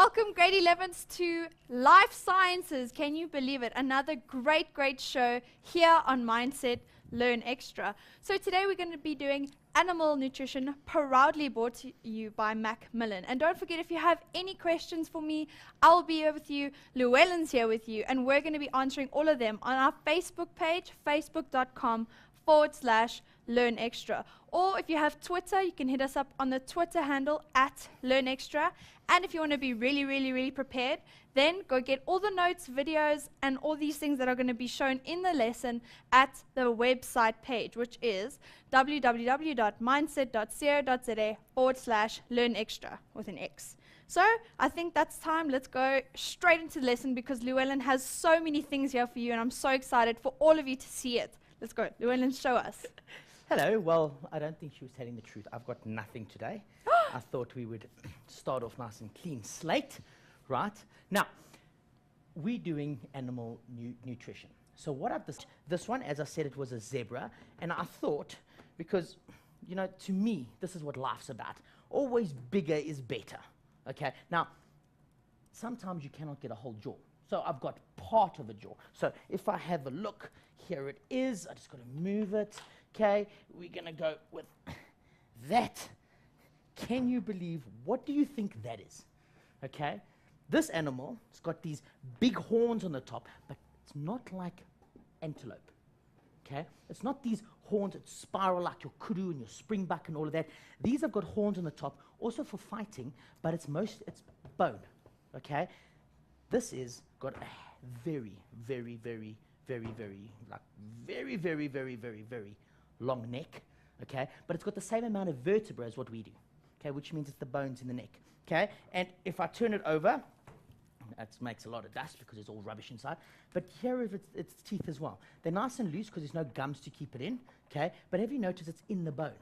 Welcome, grade 11s, to Life Sciences. Can you believe it? Another great, great show here on Mindset Learn Extra. So today we're going to be doing Animal Nutrition, proudly brought to you by Macmillan. And don't forget, if you have any questions for me, I'll be here with you. Llewellyn's here with you, and we're going to be answering all of them on our Facebook page, facebook.com/Learn Extra. Or if you have Twitter, you can hit us up on the Twitter handle @Learn Extra. And if you want to be really, really, really prepared, then go get all the notes, videos, and all these things that are going to be shown in the lesson at the website page, which is www.mindset.co.za/Learn Extra with an X. So I think that's time. Let's go straight into the lesson because Llewellyn has so many things here for you, and I'm so excited for all of you to see it. Let's go. Llewellyn, show us. Hello. Well, I don't think she was telling the truth. I've got nothing today. I thought we would start off nice and clean slate, right? Now, we're doing animal nutrition. So what I've this one, as I said, it was a zebra, and I thought, because, you know, to me, this is what life's about. Always bigger is better, okay? Now, sometimes you cannot get a whole jaw. So I've got part of a jaw. So if I have a look, here it is. I just got to move it, okay? We're going to go with that. Can you believe, what do you think that is? Okay? This animal, it's got these big horns on the top, but it's not like antelope. Okay? It's not these horns that spiral like your kudu and your springbuck and all of that. These have got horns on the top, also for fighting, but it's bone. Okay? This is got a very long neck. Okay? But it's got the same amount of vertebrae as what we do. Okay, which means it's the bones in the neck. Okay, and if I turn it over, that makes a lot of dust because there's all rubbish inside. But here is its teeth as well. They're nice and loose because there's no gums to keep it in. Okay, but have you noticed it's in the bone?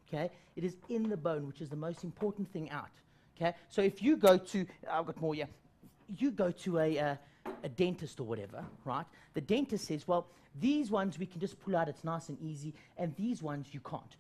Okay, it is in the bone, which is the most important thing out. Okay, so if you go to, I've got more here. You go to a dentist or whatever, right? The dentist says, well, these ones we can just pull out. It's nice and easy, and these ones you can't. Now,